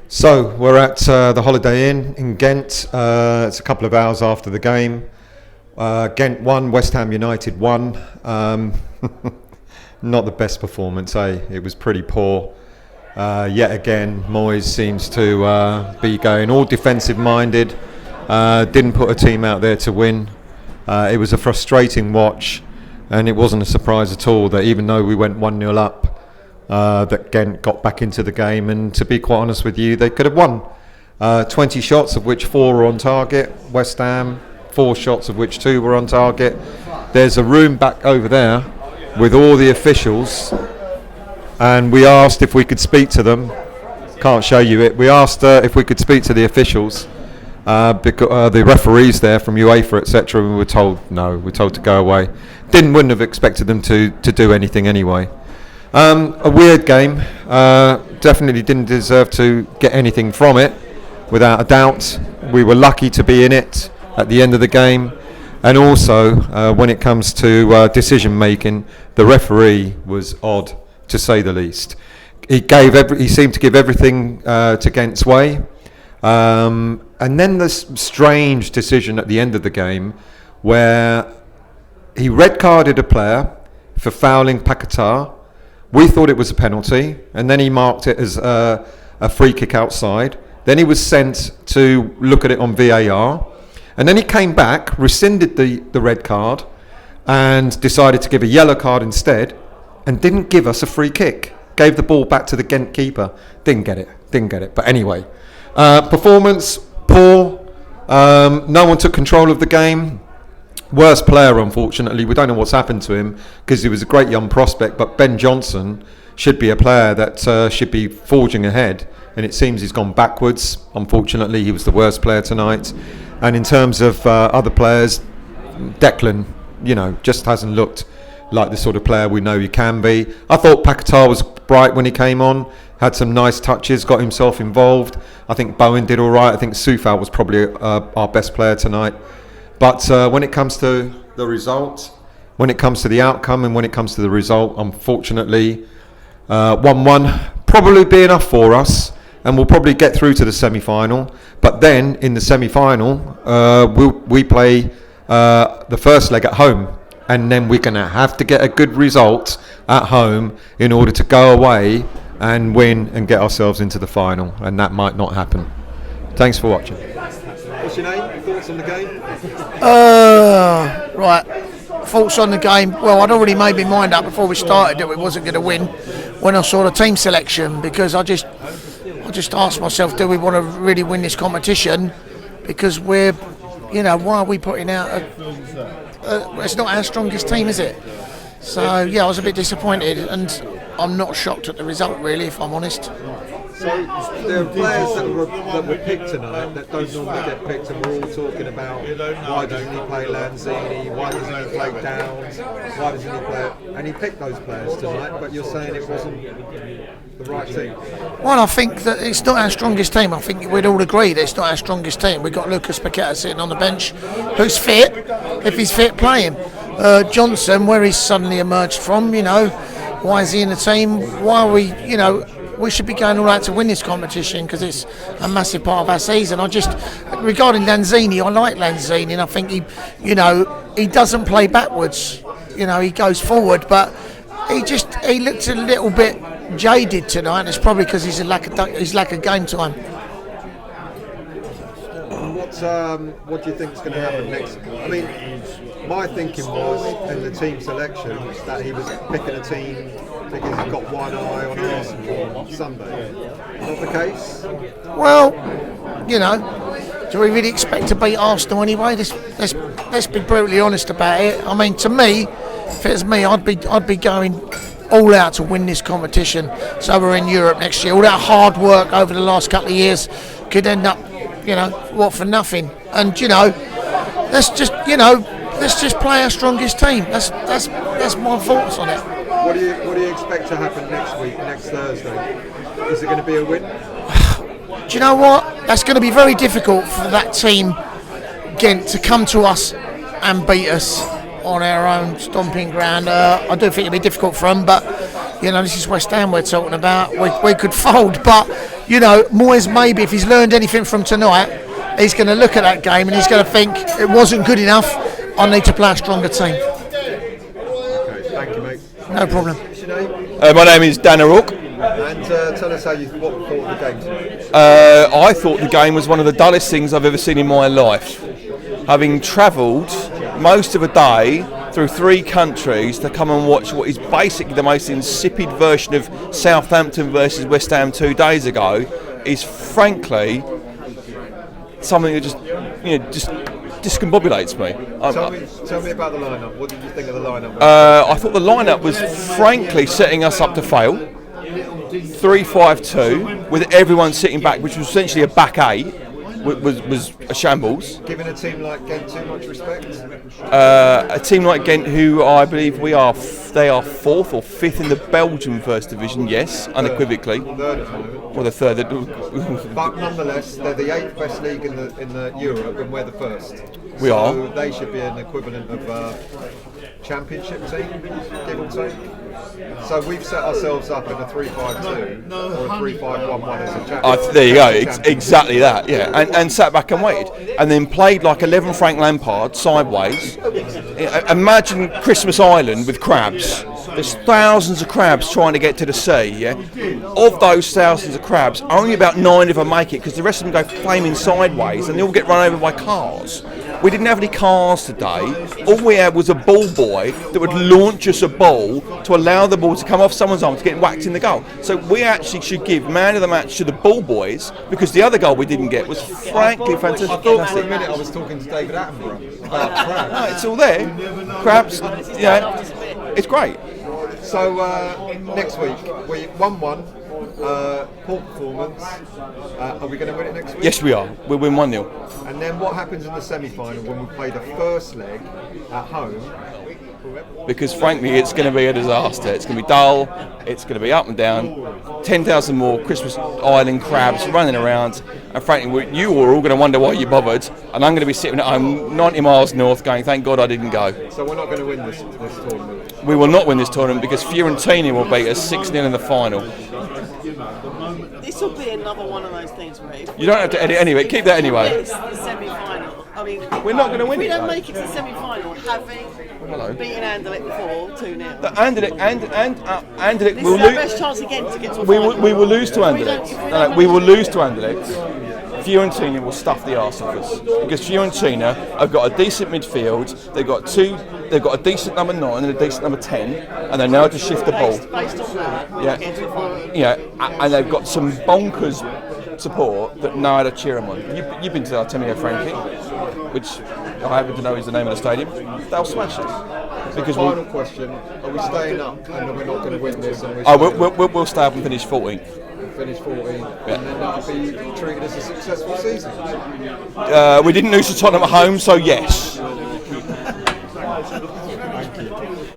So we're at the Holiday Inn in Gent. It's a couple of hours after the game. Gent won, West Ham United won. Not the best performance, eh? It was pretty poor. Yet again, Moyes seems to be going all defensive-minded. Didn't put a team out there to win. It was a frustrating watch, and it wasn't a surprise at all that even though we went 1-0 up, that Gent got back into the game, and to be quite honest with you, they could have won. 20 shots, of which 4 were on target. West Ham, 4 shots, of which 2 were on target. There's a room back over there with all the officials, and we asked if we could speak to them. Can't show you it. We asked if we could speak to the officials, because the referees there from Uefa, etc. We were told no. We were told to go away. Wouldn't have expected them to do anything anyway. A weird game. Definitely didn't deserve to get anything from it, without a doubt. We were lucky to be in it at the end of the game, and also when it comes to decision making, the referee was odd, to say the least. He seemed to give everything to Gent's way, and then this strange decision at the end of the game where he red carded a player for fouling Paquetá. We thought it was a penalty, and then he marked it as a free kick outside. Then he was sent to look at it on VAR, and then he came back, rescinded the red card, and decided to give a yellow card instead, and didn't give us a free kick. Gave the ball back to the Gent keeper. Didn't get it. But anyway, performance poor. No one took control of the game. Worst player, unfortunately. We don't know what's happened to him, because he was a great young prospect, but Ben Johnson should be a player that should be forging ahead, and it seems he's gone backwards. Unfortunately, he was the worst player tonight. And in terms of other players, Declan, just hasn't looked like the sort of player we know he can be. I thought Paquetá was bright when he came on, had some nice touches, got himself involved. I think Bowen did all right. I think Soufal was probably our best player tonight. But when it comes to the result, when it comes to the outcome, and when it comes to the result, unfortunately, 1-1 probably be enough for us, and we'll probably get through to the semi-final. But then in the semi-final, we play the first leg at home, and then we're going to have to get a good result at home in order to go away and win and get ourselves into the final, and that might not happen. Thanks for watching. What's your name? Thoughts on the game? Right. Thoughts on the game. Well, I'd already made my mind up before we started that we wasn't going to win when I saw the team selection, because I just asked myself, do we want to really win this competition? Because we're, why are we putting out it's not our strongest team, is it? So yeah, I was a bit disappointed, and I'm not shocked at the result, really, if I'm honest. So there are players that were picked tonight that don't normally get picked, and we're all talking about why doesn't he play Lanzini, why doesn't he play Downs, why doesn't he play... And he picked those players tonight, but you're saying it wasn't the right team. Well, I think that it's not our strongest team. I think we'd all agree that it's not our strongest team. We've got Lucas Paquetá sitting on the bench, who's fit. If he's fit, play him. Johnson, where he's suddenly emerged from, why is he in the team? Why are we, we should be going all out to win this competition, because it's a massive part of our season. Regarding Lanzini, I like Lanzini, and I think he doesn't play backwards. He goes forward, but he looked a little bit jaded tonight, and it's probably because he's lack of game time. What do you think is going to happen next? I mean, my thinking was in the team selection that he was picking a team because he's got one eye on Arsenal on Sunday. Not the case? Well, do we really expect to beat Arsenal anyway? Let's be brutally honest about it. I mean, to me, if it was me, I'd be going all out to win this competition, so we're in Europe next year. All that hard work over the last couple of years could end up, what for nothing. And let's just play our strongest team. That's my thoughts on it. What do you expect to happen next Thursday? Is it going to be a win? Do you know what? That's going to be very difficult for that team, Gent, to come to us and beat us on our own stomping ground. I do think it'll be difficult for them, but this is West Ham we're talking about. We could fold, but you know, Moyes maybe if he's learned anything from tonight, he's going to look at that game and he's going to think it wasn't good enough. I need to play a stronger team. Okay, thank you, mate. No problem. What's your name? My name is Dan O'Rourke. And tell us what you thought of the game. I thought the game was one of the dullest things I've ever seen in my life. Having travelled most of a day through 3 countries to come and watch what is basically the most insipid version of Southampton versus West Ham 2 days ago is frankly something that just discombobulates me. Tell me about the lineup. What did you think of the lineup? I thought the lineup was frankly setting us up to fail. 3-5-2 with everyone sitting back, which was essentially a back 8, was a shambles. Giving a team like Gent too much respect? A team like Gent, who I believe they are 4th or 5th in the Belgian First Division, yes, unequivocally. Third at the moment. Well, the third. But nonetheless, they're the 8th best league in the Europe, and we're the first. We are. So they should be an equivalent of championship team, give or take. So we've set ourselves up in a 3-5-2 or a 3-5-1-1 as a championship. There you go, exactly that, yeah. And sat back and waited. And then played like 11 Frank Lampard, sideways. Imagine Christmas Island with crabs. There's thousands of crabs trying to get to the sea, yeah? Of those thousands of crabs, only about 9 of them make it because the rest of them go flaming sideways and they all get run over by cars. We didn't have any cars today. All we had was a ball boy that would launch us a ball to allow the ball to come off someone's arm to get whacked in the goal. So we actually should give man of the match to the ball boys because the other goal we didn't get was frankly fantastic. I thought for a minute I was talking to David Attenborough about crabs. No, it's all there. Crabs, it's great. So next week, we 1-1. Poor performance. Are we going to win it next week? Yes, we are. We'll win 1-0. And then what happens in the semi-final when we play the first leg at home? Because frankly, it's going to be a disaster. It's going to be dull. It's going to be up and down. 10,000 more Christmas Island crabs running around. And frankly, you are all going to wonder why you bothered. And I'm going to be sitting at home 90 miles north going, thank God I didn't go. So we're not going to win this tournament? We will not win this tournament because Fiorentina will beat us 6-0 in the final. This will be another one of those things, Ray. You don't have to edit anyway. Keep that anyway. It's the semi-final. I mean, we're not going to win if it. we don't make it to the semi-final, having beaten Anderlecht before 2-0. Anderlecht will This is our lose. best chance again to get to a We final. will lose to Anderlecht. We will lose to Anderlecht. Fiorentina will stuff the arse of us because Fiorentina have got a decent midfield. They've got a decent number 9 and a decent number 10, and they know how to shift the ball. Based on that, And they've got some bonkers support that know how to cheer them on. You've been to Artemio Franchi, which I happen to know is the name of the stadium. They'll smash us. Because final question: are we staying up and we're not going to win this? And we'll stay up and finish 14th. Finish 14, and then that'll be treated as a successful season. We didn't lose to Tottenham at home, so yes.